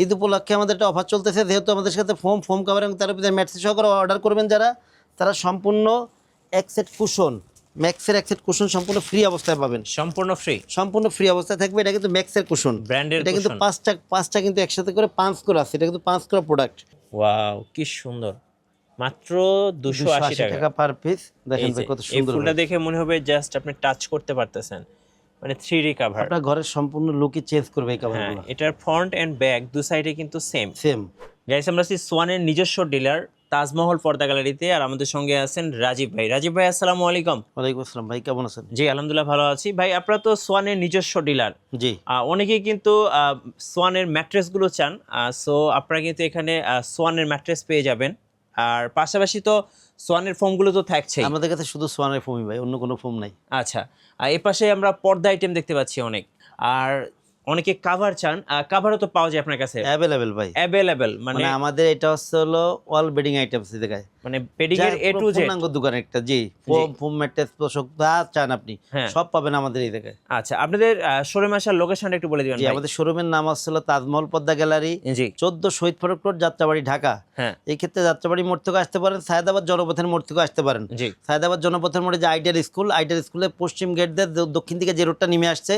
ঈদ উপলক্ষে আমাদের একটা অফার চলতেছে, যেহেতু আমাদের সাথে ফোম কাভার এবং তার ভিতরে ম্যাট্রেস সহকারে অর্ডার করবেন যারা, তারা সম্পূর্ণ এক সেট কুশন, ম্যাক্সের এক সেট কুশন সম্পূর্ণ ফ্রি অবস্থায় পাবেন। সম্পূর্ণ ফ্রি? সম্পূর্ণ ফ্রি অবস্থায় থাকবে। এটা কিন্তু ম্যাক্সের কুশন, ব্র্যান্ডের এটা কিন্তু পাঁচটা কিন্তু একসাথে করে 5 করে আছে, এটা কিন্তু 5 করে প্রোডাক্ট। ওয়াও কি সুন্দর, মাত্র 280 টাকা পার পিস। দেখেন ভাই কত সুন্দর, এই ফুলটা দেখে মনে হবে জাস্ট আপনি টাচ করতে পারতেছেন, মানে 3D কভার। আপনার ঘরের সম্পূর্ণ লুকই চেঞ্জ করবে এই কভারগুলো। এটার ফ্রন্ট এন্ড ব্যাক দু সাইডে কিন্তু সেম। গাইস আমরা আছি সোয়ানের নিজস্ব ডিলার তাজমহল পর্দা গ্যালারিতে, আর আমাদের সঙ্গে আছেন রাজীব ভাই। রাজীব ভাই আসসালামু আলাইকুম। ওয়ালাইকুম আসসালাম ভাই, কেমন আছেন? জি আলহামদুলিল্লাহ ভালো আছি ভাই। আপনারা তো সোয়ানের নিজস্ব ডিলার। জি। অনেকেই কিন্তু সোয়ানের ম্যাট্রেসগুলো চান, সো আপনারা কিন্তু এখানে সোয়ানের ম্যাট্রেস পেয়ে যাবেন। আর পাশাপাশি তো সোয়ানের ফোমগুলো তো থাকছেই আমাদের কাছে, শুধু সোয়ানের ফোমই ভাই, অন্য কোনো ফোম নাই। আচ্ছা, আর এই পাশে আমরা পর্দা আইটেম দেখতে পাচ্ছি অনেক, আর অনেকে কাভার চান, কাভারও তো পাওয়া যায় আপনার কাছে? অ্যাভেলেবেল ভাই, অ্যাভেলেবেল। মানে আমাদের এটা হচ্ছে হলো অল বেডিং আইটেমস দেখায়, মানে বেডিং এর এ টু জেড দোকান একটা। জি, ফোম ম্যাট্রেস তোষক যা চান আপনি সব পাবেন আমাদের এই জায়গায়। আচ্ছা, আপনাদের শোরুম আসার লোকেশনটা একটু বলে দিবেন ভাই। আমাদের শোরুমের নাম হচ্ছে তাজমহল পদ্মা গ্যালারি, 14 শহীদ ফারুক রোড, যাত্রাবাড়ি, ঢাকা। এই ক্ষেত্রে যাত্রাবাড়ি মোড় থেকে আসতে পারেন, সায়েদাবাদ জনপথের মোড় থেকে আসতে পারেন। সায়েদাবাদ জনপথের মোড়ে যে আইডিয়াল স্কুলের পশ্চিম গেট দিয়ে দক্ষিণ দিকে যে রোডটা নেমে আসছে,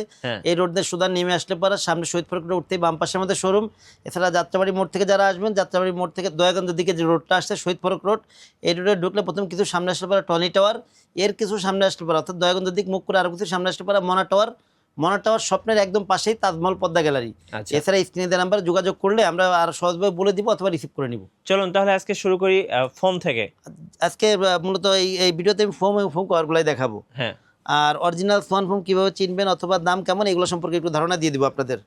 এই রোড দিয়ে সুদা নেমে আসলে পরে সামনে শহীদ ফারুক রোড উঠতেই বাম পাশে আমাদের শোরুম। এছাড়া যাত্রাবাড়ি মোড় থেকে যারা আসবেন, যাত্রাবাড়ি মোড় থেকে দয়াগঞ্জের দিকে যে রোডটা আসছে শহীদ ফারুক রোড, এই রোডে ঢুকলে প্রথম কিছু সামনে আসলে পরে টনি টাওয়ার, এর কিছু সামনে আসলে পরে অর্থাৎ দয়াগঞ্জের দিক মুখ করে আরো কিছু সামনে আসলে পরে মনা টাওয়ার স্বপ্নের একদম পাশেই তাজমহল পদ্মা গ্যালারি। এছাড়া স্ক্রিনে দেওয়া নাম্বার যোগাযোগ করলে আমরা আরো সহজভাবে বলে দিব অথবা রিসিভ করে নিব। চলুন তাহলে আজকে শুরু করি ফোম থেকে। আজকে মূলত এই ভিডিওতে আমি ফোম কভারগুলাই দেখাবো। হ্যাঁ, আর অরিজিনাল সোয়ান ফোম কিভাবে চিনবেন অথবা দাম কেমন, এগুলো সম্পর্কে একটু ধারণা দিয়ে দিব আপনাদের।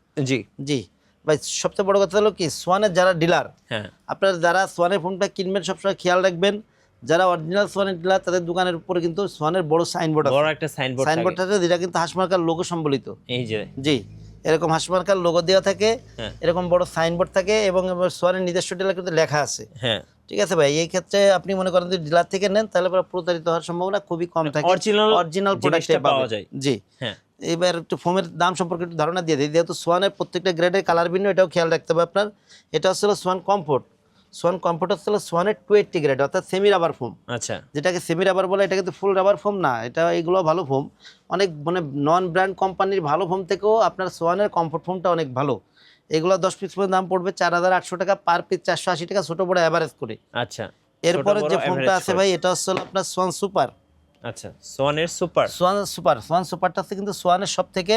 জি ভাই, সবচেয়ে বড় কথা হলো কি, সোয়ানের যারা ডিলার, আপনারা যারা সোয়ানের ফোনটা কিনবেন সবসময় খেয়াল রাখবেন, যারা অরিজিনাল সোয়ানের ডিলার তাদের দোকানের উপরে কিন্তু সোয়ানের বড় সাইনবোর্ড আছে, বড় একটা সাইনবোর্ড আছে, যেটা কিন্তু হাঁসমার্কার লোগো সম্বলিত। এই যে জি, এরকম হাঁসমার্কার লোগো দেওয়া থাকে, এরকম বড় সাইনবোর্ড থাকে এবং সোয়ানের নিজস্ব ডিলার কিন্তু লেখা আছে। ঠিক আছে ভাই, এই ক্ষেত্রে আপনি মনে করেন যদি ডিলার থেকে নেন তাহলে প্রতারিত হওয়ার সম্ভাবনা খুবই কম থাকে, অরিজিনাল প্রোডাক্টে পাওয়া যায়। জি, এবার একটু ফোমের দাম সম্পর্কে একটু ধারণা দিয়ে দিই। যেহেতু সোয়ানের প্রত্যেকটা গ্রেডের কালার ভিন্ন, এটাও খেয়াল রাখতে হবে আপনার। এটা হচ্ছে সোয়ান কমফোর্ট হচ্ছে সোয়ানের 280 গ্রেড, অর্থাৎ সেমি রাবার ফোম। আচ্ছা, যেটাকে সেমি রাবার বলে, এটা কিন্তু ফুল রাবার ফোম না, এটা এগুলো ভালো ফোম, অনেক মানে নন ব্র্যান্ড কোম্পানির ভালো ফোম থেকেও আপনার সোয়ানের কমফোর্ট ফোমটা অনেক ভালো। এগুলো 10 পিস পর্যন্ত দাম পড়বে 4800 টাকা, পার পিস 480 টাকা, ছোট বড় অ্যাভারেজ করে। আচ্ছা, এরপরে যে ফোমটা আছে ভাই, এটা হচ্ছে আপনার সোয়ান সুপার। আচ্ছা, সোয়ানের সুপারটা হচ্ছে কিন্তু সোয়ানের সব থেকে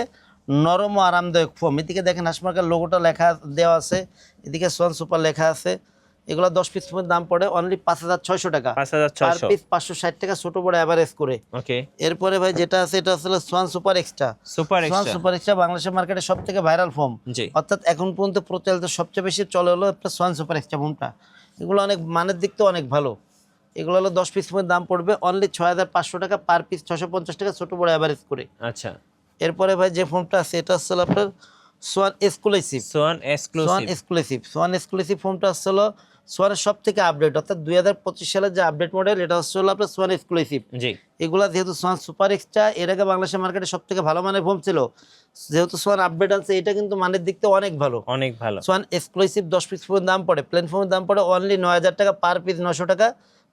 নরম ও আরামদায়ক ফোম। এদিকে দেখেন হাঁসমার্কার লোগোটা লেখা দেওয়া আছে, এদিকে সোয়ান সুপার লেখা আছে। এগুলো 10 পিস দাম পড়ে অনলি 5600 টাকা, পার পিস 560 টাকা, ছোট বড় অ্যাভারেজ করে। এরপরে ভাই যেটা আছে এটা হচ্ছে সোয়ান সুপার এক্সট্রা। বাংলাদেশের মার্কেটে সব থেকে ভাইরাল ফোম, অর্থাৎ এখন পর্যন্ত প্রচলিত সবচেয়ে বেশি চলে হলো একটা সোয়ান সুপার এক্সট্রা ফোমটা। এগুলো অনেক মানের দিক থেকে অনেক ভালো। এগুলো হলো 10 পিস দাম পড়বে অনলি 6500 টাকা, পার পিস 650 টাকা, ছোট বড় অ্যাভারেজ করে। আচ্ছা, এরপরে ভাই যে ফোনটা আছে এটা হচ্ছে আপনার সোয়ান এক্সক্লুসিভ ফোনটা হচ্ছে সোয়ানের সব থেকে আপডেট, অর্থাৎ 2025 সালের যে আপডেট মডেল, এটা হচ্ছে আপনার সোয়ান এক্সক্লুসিভ। এগুলা যেহেতু সোয়ান সুপার এক্সট্রা, এর আগে বাংলাদেশের মার্কেটে সব থেকে ভালো মানের ফোন ছিল, যেহেতু সোয়ান আপডেট আছে, এটা কিন্তু মানের দিক থেকে অনেক ভালো। সোয়ান এক্সক্লুসিভ 10 পিস দাম পড়ে, প্লেন ফোনের দাম পড়ে অনলি 9000 টাকা, পার পিস 900 টাকা,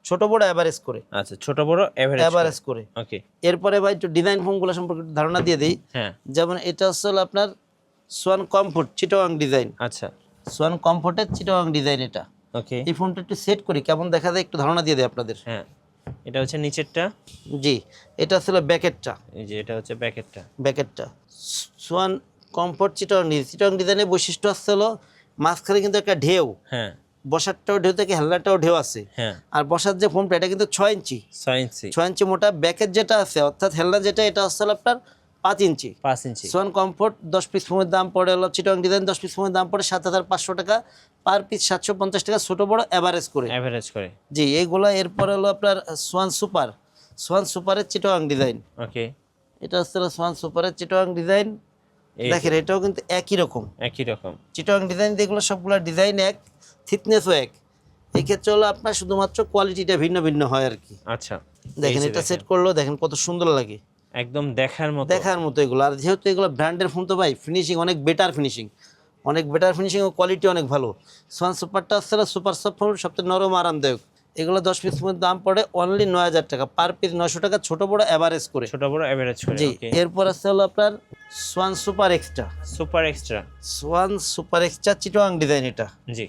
ছোট বড় অ্যাভারেজ করে। আচ্ছা, ছোট বড় অ্যাভারেজ করে। ওকে, এরপরে ভাই একটু ডিজাইন ফোনগুলো সম্পর্কে ধারণা দিয়ে দেই। যেমন এটা হচ্ছে আপনার সোয়ান কমফোর্ট চিটাগাং ডিজাইন। আচ্ছা, সোয়ান কমফোর্টের চিটাগাং ডিজাইন এটা। ওকে, এই ফোনটা একটু সেট করি কেমন দেখা যায় একটু ধারণা দিয়ে দেই আপনাদের। এটা হচ্ছে নিচেরটা। জি, এটা হচ্ছে ব্যাকেটটা। এই যে এটা হচ্ছে ব্যাকেটটা। সোয়ান কমফোর্ট চিটাগাং ডিজাইনের বৈশিষ্ট্য হচ্ছে মাঝখানে কিন্তু একটা ঢেউ, বসারটাও ঢেউ থেকে হেলনাটাও ঢেউ আছে। আর বসার যে ফোমটা এটা কিন্তু 6 ইঞ্চি মোটা। ব্যাকের যেটা আছে অর্থাৎ হেলনা যেটা, এটা হচ্ছে আপনার 5 ইঞ্চি। সোয়ান কমফোর্ট 10 পিস ফোমের দাম পড়ে হলো চিটাগাং ডিজাইন 10 পিস ফোমের দাম পড়ে 7500 টাকা, পার পিস 750 টাকা, ছোট বড় অ্যাভারেজ করে। জি, এইগুলো। এরপরে হলো আপনার সোয়ান সুপারের চিটাগাং ডিজাইন। ওকে, এটা হচ্ছে সোয়ান সুপারের চিটাগাং ডিজাইন। দেখেন এটাও কিন্তু একই রকম চিটাগাং ডিজাইন। এগুলো সবগুলো ডিজাইন এক, থিকনেসও এক। এই ক্ষেত্রে হলো আপনার শুধুমাত্র কোয়ালিটিটা ভিন্ন ভিন্ন হয় আর কি। আচ্ছা, দেখেন এটা সেট করলো, দেখেন কত সুন্দর লাগে, একদম দেখার মতো এগুলো। আর যেহেতু এগুলো ব্র্যান্ডের ফোন তো ভাই, ফিনিশিং অনেক বেটার ফিনিশিং, অনেক বেটার ফিনিশিং ও কোয়ালিটি অনেক ভালো। সোয়ান সুপারটা হচ্ছে সুপার সফট ফোম, সবচেয়ে নরম আরামদায়ক। এগুলো 10 পিস দাম পড়ে অনলি 9000 টাকা, পার পিস 900 টাকা, ছোট বড় এভারেজ করে। ছোট বড় এভারেজ করে। জি, ওকে, এরপর আছে হলো আপনার swan super extra. Super extra. Swan super extra Chittagong design এটা। জি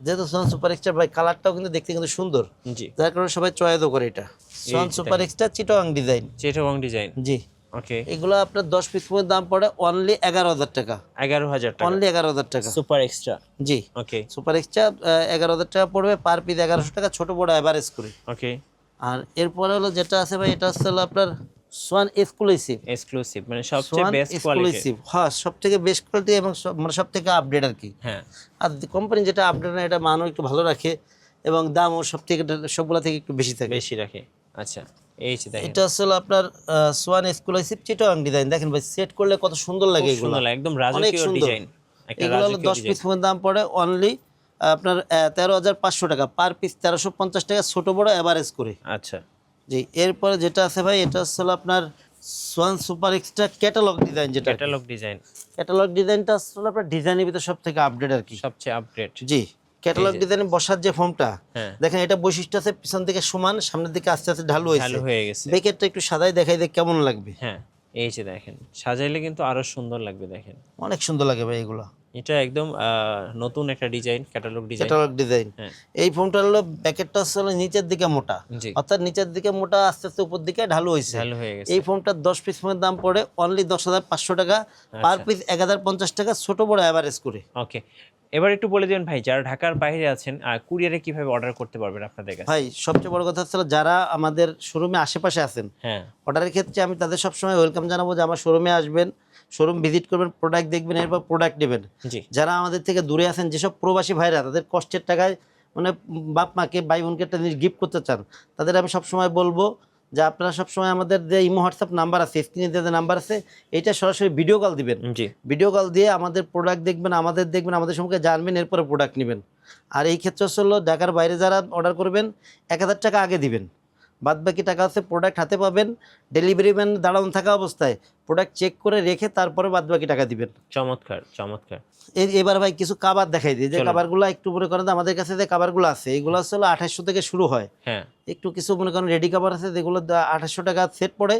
যেহেতু সোয়ান সুপার এক্সট্রা ভাই কালারটাও কিন্তু দেখতে কিন্তু সুন্দর, জি, যার কারণে সবাই চয়েসও করে এটা। Swan super extra Chittagong design. Chittagong design. জি, ওকে, এগুলো আপনার 10 পিস দাম পড়ে অনলি 11000 টাকা। 11000 টাকা অনলি 11000 টাকা সুপার এক্সট্রা। জি, ওকে সুপার এক্সট্রা 11000 টাকা পড়বে, পার পিস 1100 টাকা, ছোট বড় এভারেজ করে। ওকে, আর এরপরে হলো যেটা আছে ভাই, এটা হচ্ছে হলো আপনার সোয়ান এক্সক্লুসিভ। এক্সক্লুসিভ মানে সবচেয়ে সোয়ান বেস্ট কোয়ালিটি। এক্সক্লুসিভ, হ্যাঁ, সব থেকে বেস্ট কোয়ালিটি এবং মানে সব থেকে আপডেট আর কি। হ্যাঁ, আর কোম্পানি যেটা আপডেট না, এটা মানও একটু ভালো রাখে এবং দামও সব থেকে সবগুলা থেকে একটু বেশি থাকে। বেশি রাখে। আচ্ছা, এই যে দেখেন এটা আসলে আপনার সোয়ান এক্সক্লুসিভ চিটাগাং ডিজাইন। দেখেন ভাই সেট করলে কত সুন্দর লাগে খুব এগুলো, সুন্দর লাগে, একদম অনেক রাজকীয় সুন্দর। ডিজাইন। একটা এগুলো হলো রাজকীয় 10 পিস ডিজাইন। দাম পড়ে অনলি আপনার 13500 টাকা, পার পিস 1350 টাকা, ছোট বড় এভারেজ করে। আচ্ছা, জি, এরপরে যেটা আছে ভাই, এটা হলো আপনার swan super extra catalogue design. যেটা ক্যাটালগ ডিজাইন, ক্যাটালগ ডিজাইনটা আসলে আপনার ডিজাইনের ভিতরে সব থেকে আপডেট আর কি। সবচেয়ে আপডেট। জি, ক্যাটালগ ডিজাইনে বসার যে ফর্মটা, হ্যাঁ, দেখেন এটা বৈশিষ্ট্য আছে, পিছন থেকে সমান, সামনের দিকে আস্তে আস্তে ঢালু হয়েছে। ভালো হয়ে গেছে। বেকেটটা একটু সাদাই দেখাই দেখ কেমন লাগবে। হ্যাঁ, এই যে দেখেন সাজাইলে কিন্তু আরো সুন্দর লাগবে। দেখেন অনেক সুন্দর লাগে ভাই এগুলো। এটা একদম নতুন একটা design, catalogue design. Catalogue design. হ্যাঁ, এই ফর্মটা হলো ব্যাকেটটা হলো নিচের দিকে মোটা, জি, অর্থাৎ নিচের দিকে মোটা, আস্তে আস্তে উপর দিকে ঢালু হয়েছে। ভালো হয়ে গেছে। এই ফর্মটার 10 পিস দাম পড়ে অনলি 10500 টাকা, পার পিস 1050 টাকা, ছোট বড় এভারেজ করে। ওকে, এবার একটু বলে দিবেন ভাই, যারা ঢাকার বাইরে আছেন কুরিয়ারে কিভাবে অর্ডার করতে পারবেন আপনাদের কাছে? ভাই সবচেয়ে বড় কথা হচ্ছে যারা আমাদের শোরুমে আশেপাশে আছেন, হ্যাঁ, অর্ডারের ক্ষেত্রে আমি তাদের সবসময় ওয়েলকাম জানাবো যে আমার শোরুমে আসবেন, শোরুম ভিজিট করবেন, প্রোডাক্ট দেখবেন, এরপর প্রোডাক্ট নেবেন। জি, যারা আমাদের থেকে দূরে আছেন, যেসব প্রবাসী ভাইরা তাদের কষ্টের টাকায় মানে বাপ মাকে ভাই বোনকে একটা জিনিস গিফট করতে চান, তাদের আমি সবসময় বলবো যে আপনারা সবসময় আমাদের যে ইমো হোয়াটসঅ্যাপ নাম্বার আছে, স্ক্রিনে যে নাম্বার আছে, এইটা সরাসরি ভিডিও কল দিবেন। জি, ভিডিও কল দিয়ে আমাদের প্রোডাক্ট দেখবেন, আমাদের দেখবেন, আমাদের সম্পর্কে জানবেন, এরপরে প্রোডাক্ট নেবেন। আর এই ক্ষেত্রে হলো ঢাকার বাইরে যারা অর্ডার করবেন 1000 টাকা আগে দিবেন, বাদ বাকি টাকা হচ্ছে প্রোডাক্ট হাতে পাবেন, ডেলিভারি ম্যান দাঁড়ানো থাকা অবস্থায় প্রোডাক্ট চেক করে রেখে তারপরে বাদ বাকি টাকা দিবেন। চমৎকার চমৎকার। এবার ভাই কিছু কাবার দেখাই দিই, যে চলুন। কাবারগুলো একটু মনে করেন আমাদের কাছে যে কাবারগুলো আছে, এগুলো হচ্ছে 2800 থেকে শুরু হয়। হ্যাঁ, একটু কিছু মনে করেন রেডি কাবার আছে যেগুলো 2800 টাকা সেট পড়ে,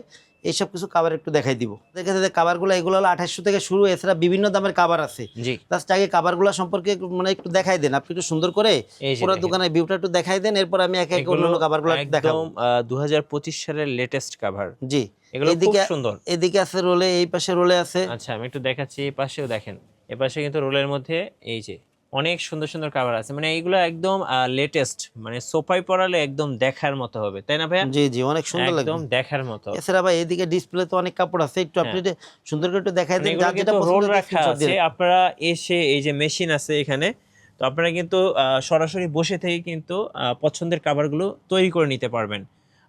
এইসব কিছু কাবার একটু দেখাই দিব। দেখেছে যে কাবারগুলো এগুলো হলো 2800 থেকে শুরু, এছাড়া বিভিন্ন দামের কাবার আছে। জি, জাস্ট আগে কাবারগুলো সম্পর্কে মানে একটু দেখাই দেন, আপনি একটু সুন্দর করে এই যে পুরো দেখেন। দোকানের ভিউটা একটু দেখাই দেন, এরপর আমি একে একে অন্য কাবারগুলো দেখাবো। একদম 2025 সালের লেটেস্ট কভার। জি, এগুলো খুব এইদিকে সুন্দর। এদিকে আছে রোলে, এই পাশে রোলে আছে। আচ্ছা, আমি একটু দেখাচ্ছি, এই পাশেও দেখেন, এই পাশে কিন্তু রোলের মধ্যে এই যে অনেক সুন্দর সুন্দর কভার আছে। মানে এইগুলো একদম লেটেস্ট, মানে সোফায় পরালে একদম দেখার মতো হবে, তাই না ভাইয়া? জি জি, অনেক সুন্দর লাগবে, একদম দেখার মতো। এছাড়া ভাই এদিকে ডিসপ্লে তো অনেক কাপড় আছে, একটু আপনি সুন্দর করে একটু দেখাই মানে দেন, এগুলো যার যেটা কিন্তু পছন্দ রোল হয় রাখা স্ক্রিনশট আছে, দিয়ে। আপনারা এসে এই যে মেশিন আছে এখানে, তো আপনারা কিন্তু সরাসরি বসে থেকে কিন্তু পছন্দের কাভারগুলো তৈরি করে নিতে পারবেন।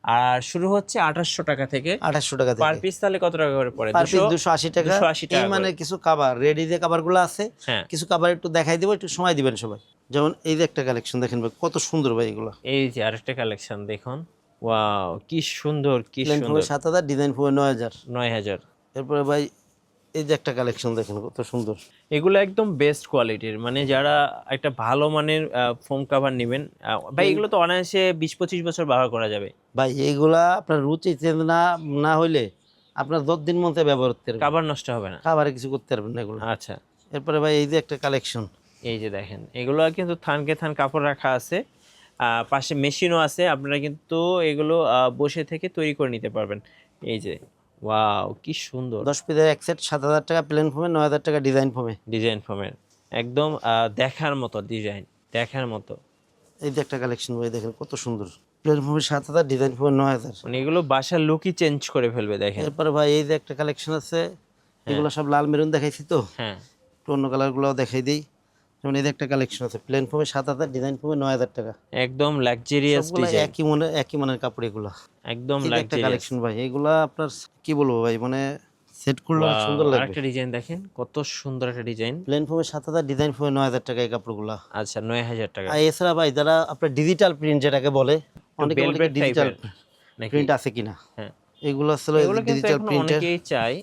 আর শুরু হচ্ছে 2800 টাকা থেকে। 2800 টাকা পার থেকে, পিস তাহলে কত টাকা করে পড়ে? পার পিস 280 টাকা। 280 টাকা এই মানে করে। কিছু কাভার রেডি যে কাভারগুলো আছে, হ্যাঁ, কিছু কাভার একটু দেখাই দিব, একটু সময় দিবেন সবাই। যেমন এই যে একটা কালেকশন দেখেন ভাই, কত সুন্দর ভাই এগুলো। এই যে আরেকটা কালেকশন দেখুন, ওয়াও কি সুন্দর কি প্লেন সুন্দর। 7000, ডিজাইন 9000। 9000। এরপরে ভাই এই যে একটা কালেকশন দেখেন, কত সুন্দর। এগুলো একদম বেস্ট কোয়ালিটির, মানে যারা একটা ভালো মানের ফোম কভার নেবেন ভাই, এগুলো তো অনায়াসে 20-25 বছর ব্যবহার করা যাবে ভাই এইগুলা আপনার রুচি চেঞ্জ না না হইলে আপনার 10 দিন মধ্যে ব্যবহার করতে পারবেন, কাভার নষ্ট হবে না। খাবারে কিছু করতে পারবেন না এগুলো। আচ্ছা, এরপরে ভাই এই যে একটা কালেকশন, এই যে দেখেন, এগুলো কিন্তু থানকে থান কাপড় রাখা আছে, পাশে মেশিনও আছে, আপনারা কিন্তু এগুলো বসে থেকে তৈরি করে নিতে পারবেন। এই যে ওয়াও কি সুন্দর 10 পিসের এক সেট 7000 টাকা প্লেন ফোমে, 9000 টাকা ডিজাইন ফোমে। ডিজাইন ফর্মের, একদম দেখার মতো ডিজাইন, দেখার মতো। এই যে একটা কালেকশন ভাই দেখেন, কত সুন্দর। প্লেন ফোমে 7000, ডিজাইন ফোমে 9000। মানে এগুলো বাসার লুকই চেঞ্জ করে ফেলবে। দেখেন, এরপরে ভাই এই যে একটা কালেকশন আছে, এগুলো সব লাল মেরুন দেখাইছি তো, হ্যাঁ, একটু অন্য কালারগুলোও দেখাই দিই। যেমন এই যে একটা কালেকশন আছে, প্লেন ফোমে 7000, ডিজাইন ফোমে 9000 টাকা। একদম লাক্সারিয়াস সবগুলো ডিজাইন, একই মনের কাপড় এগুলো। একদম এই যে একটা লাক্সারিয়াস। কালেকশন ভাই, এগুলা আপনার কি বলবো ভাই, মানে সেট করলে অনেক সুন্দর লাগবে। আরেকটা ডিজাইন দেখেন, কত সুন্দর একটা ডিজাইন। প্লেন ফোমে 7000, ডিজাইন ফোমে 9000 টাকা এই কাপড়গুলা। আচ্ছা, 9000 টাকা। আর এছাড়া ভাই যারা আপনার ডিজিটাল প্রিন্ট যেটাকে বলে, অনেকে বলে velvet ডিজিটাল type-এর নাকি? প্রিন্ট আছে কিনা, হ্যাঁ, এগুলো আসলে এগুলো কিন্তু ডিজিটাল এখন প্রিন্টের। অনেকেই চায়,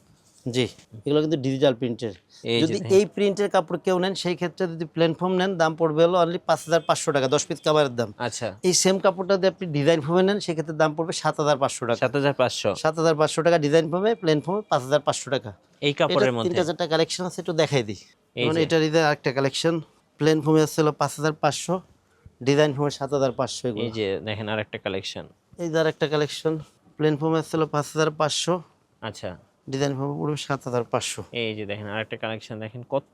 জি, এগুলো কিন্তু ডিজিটাল প্রিন্টের। এই যে যদি এই প্রিন্টের কাপড় কেউ নেন সেই ক্ষেত্রে যদি প্লেন ফোম নেন দাম পড়বে হলো অনলি 5,500 টাকা, 10 পিস কাভারের দাম। আচ্ছা, এই সেম কাপড়টা যদি আপনি ডিজাইন ফোমে নেন সেক্ষেত্রে দাম পড়বে 7,500 টাকা। 7,500 7,500 টাকা ডিজাইন ফোমে, প্লেন ফোমে 5,500 টাকা। এই এটা কাপড়ের মধ্যে। 3-4টা কালেকশন আছে, একটু দেখাই দিই। এই যেমন যে। এটার আরেকটা কালেকশন, প্লেন ফোমে আছে হলো 5,500, ডিজাইন ফোমে 7,500 এগুলো। এই যে দেখেন আরেকটা কালেকশন। এই যে আরেকটা কালেকশন, প্লেন ফোমে আছে হলো 5,500, আচ্ছা, ডিজাইন ফোমে পড়বে 7,500। এই যে দেখেন আরেকটা কালেকশন, দেখেন কত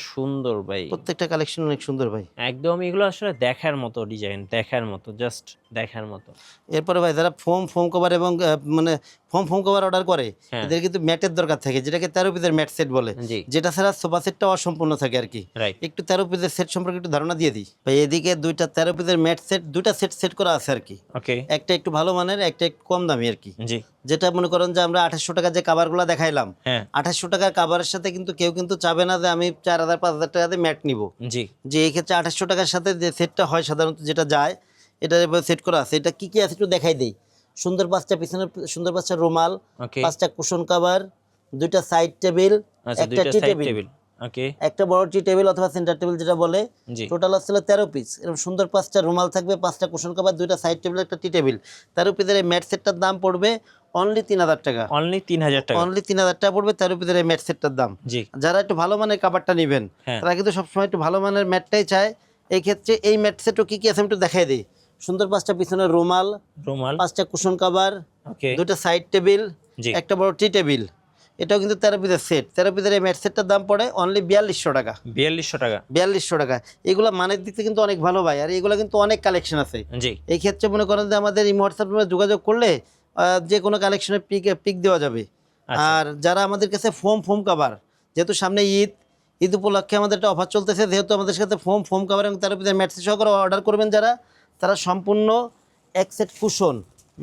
সুন্দর ভাই। প্রত্যেকটা কালেকশন অনেক সুন্দর ভাই। একদম এগুলো আসলে দেখার মতো ডিজাইন, দেখার মতো, জাস্ট দেখার মতো। এরপরে ভাই যারা ফোম কভার এবং মানে ফোম কভার অর্ডার করে, হ্যাঁ। এদের কিন্তু ম্যাটের দরকার থাকে, যেটাকে 13 পিসের ম্যাট সেট বলে। জি। যেটা ছাড়া সোফা সেটটা অসম্পূর্ণ থাকে আর কি। রাইট। একটু 13 পিসের সেট সম্পর্কে একটু ধারণা দিয়ে দিই ভাই। এদিকে 2টা 13 পিসের ম্যাট সেট, 2টা সেট করা আছে আর কি। ওকে। একটা একটু ভালো মানের, একটা একটু কম দামি আর কি। জি। যেটা মনে করেন যে আমরা 2800 টাকা যে কাভারগুলো দেখাইলাম, হ্যাঁ। 2800 টাকার কাভারের সাথে কিন্তু কেউ কিন্তু চাবে না যে আমি 4,000-5,000 টাকা দিয়ে ম্যাট নিব। জি। যে এই ক্ষেত্রে 2800 টাকার সাথে যে সেটটা হয় সাধারণত যেটা যায়, এটা সেট করা আছে। এটা কি কি আছে একটু দেখাই দেই। সুন্দর 5টা পিছনে, সুন্দর 5টা রুমাল, ওকে। 5টা কুশন কভার, 2টা সাইড টেবিল, আচ্ছা, একটা দুইটা টি সাইড টেবিল, টেবিল। ওকে। একটা বড় টি টেবিল অথবা সেন্টার টেবিল যেটা বলে। জি। টোটাল আসলে 13 পিস। এরকম সুন্দর 5টা রুমাল থাকবে, 5টা কুশন কভার, 2টা সাইড টেবিল, একটা টি টেবিল। 13 পিসের এই ম্যাট সেটটার দাম পড়বে অনলি 3,000 টাকা। অনলি 3,000 টাকা। অনলি 3,000 টাকা পড়বে 13 পিসের এই ম্যাট সেটটার দাম। জি। যারা একটু ভালো মানের কাভারটা নেবেন, হ্যাঁ। তারা কিন্তু সবসময় একটু ভালো মানের ম্যাটটাই চায়। এই ক্ষেত্রে এই ম্যাট সেটও কী কী আছে আমি একটু দেখাই দিই। সুন্দর 5টা পিছনের রুমাল, রুমাল। 5টা কুশন কভার, ওকে। 2টা সাইড টেবিল, জি। একটা বড় টি টেবিল। এটাও কিন্তু 13 পিসের সেট। 13 পিসের এই ম্যাট সেটটার দাম পড়ে অনলি 4,200 টাকা। 4,200 টাকা। 4,200 টাকা। এগুলো মানের দিক থেকে কিন্তু অনেক ভালো ভাই, আর এগুলো কিন্তু অনেক কালেকশন আছে। জি। এই ক্ষেত্রে মনে করেন যে আমাদের এই হোয়াটসঅ্যাপ নম্বরে যোগাযোগ করলে যে কোনো কালেকশনের পিক দেওয়া যাবে। আচ্ছা। আর যারা আমাদের কাছে ফোম কাভার, যেহেতু সামনে ঈদ উপলক্ষে আমাদের একটা অফার চলতেছে, যেহেতু আমাদের সাথে ফোম কাভার এবং 13 পিসের ম্যাটস সহকারে অর্ডার করবেন যারা, তারা সম্পূর্ণ এক সেট কুশন,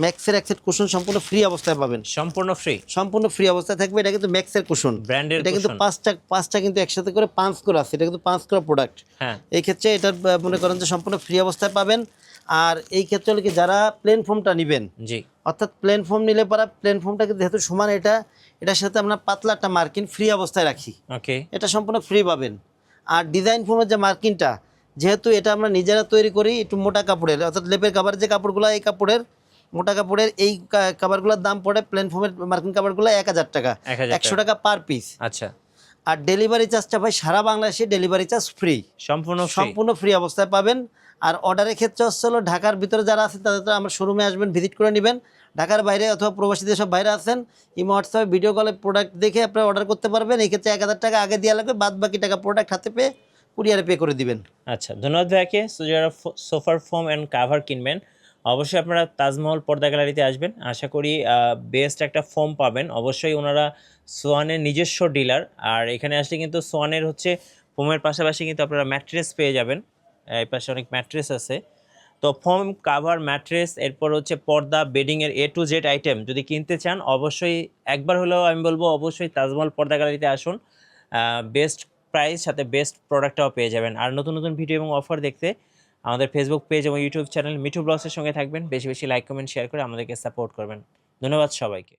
ম্যাক্সের এক সেট কুশন সম্পূর্ণ ফ্রি অবস্থায় পাবেন। সম্পূর্ণ ফ্রি। সম্পূর্ণ ফ্রি অবস্থায় থাকবে। এটা কিন্তু ম্যাক্সের কুশন, ব্র্যান্ডের এটা কিন্তু কুশন। পাঁচটা কিন্তু একসাথে করে 5 করে আছে। এটা কিন্তু 5 করে প্রোডাক্ট। হ্যাঁ। এই ক্ষেত্রে এটা মনে করেন যে সম্পূর্ণ ফ্রি অবস্থায় পাবেন। আর এই ক্ষেত্রে হলো কি, যারা প্লেন ফোমটা নেবেন, জি। অর্থাৎ প্লেন ফোম নিলে পরে প্লেন ফোমটা কিন্তু যেহেতু সমান, এটার সাথে আমরা পাতলা একটা মার্কিন ফ্রি অবস্থায় রাখি। ওকে। এটা সম্পূর্ণ ফ্রি পাবেন। আর ডিজাইন ফোমের যে মার্কিনটা, যেহেতু এটা আমরা নিজেরা তৈরি করি, একটু মোটা কাপড়ের, অর্থাৎ লেপের কাভার যে কাপড়গুলো, এই কাপড়ের মোটা কাপড়ের এই কাভারগুলোর দাম পড়ে প্লেন ফোমের মার্কিন কাভারগুলো 1,000 টাকা, 100 টাকা পার পিস। আচ্ছা। আর ডেলিভারি চার্জটা ভাই সারা বাংলাদেশে ডেলিভারি চার্জ ফ্রি, সম্পূর্ণ ফ্রি অবস্থায় পাবেন। আর অর্ডারের ক্ষেত্রে হচ্ছে হলো ঢাকার ভিতরে যারা আছে তাদের তো আমার শোরুমে আসবেন, ভিজিট করে নেবেন। ঢাকার বাইরে অথবা প্রবাসী যেসব বাইরে আছেন, ইমো হোয়াটসঅ্যাপে ভিডিও কলে প্রোডাক্ট দেখে আপনারা অর্ডার করতে পারবেন। এই ক্ষেত্রে 1,000 টাকা আগে দেওয়া লাগবে, বাদ বাকি টাকা প্রোডাক্ট হাতে পেয়ে কুরিয়ারে পে করে দিবেন। আচ্ছা, ধন্যবাদ ভাইয়াকে। সো যারা সোফার ফোম অ্যান্ড কাভার কিনবেন, অবশ্যই আপনারা তাজমহল পর্দা গ্যালারিতে আসবেন। আশা করি বেস্ট একটা ফোম পাবেন। অবশ্যই ওনারা সোয়ানের নিজস্ব ডিলার। আর এখানে আসলে কিন্তু সোয়ানের হচ্ছে ফোমের পাশাপাশি কিন্তু আপনারা ম্যাট্রেস পেয়ে যাবেন। এই পাশে অনেক ম্যাট্রেস আছে। তো ফোম, কাভার, ম্যাট্রেস, এরপর হচ্ছে পর্দা, বেডিংয়ের A to Z আইটেম যদি কিনতে চান, অবশ্যই একবার হলেও আমি বলবো অবশ্যই তাজমহল পর্দা গ্যালারিতে আসুন। বেস্ট প্রাইস সাথে বেস্ট প্রোডাক্টটাও পেয়ে যাবেন। আর নতুন নতুন ভিডিও এবং অফার দেখতে আমাদের ফেসবুক পেজ এবং ইউটিউব চ্যানেল মিঠু ব্লগসের সঙ্গে থাকবেন। বেশি বেশি লাইক, কমেন্ট, শেয়ার করে আমাদেরকে সাপোর্ট করবেন। ধন্যবাদ সবাইকে।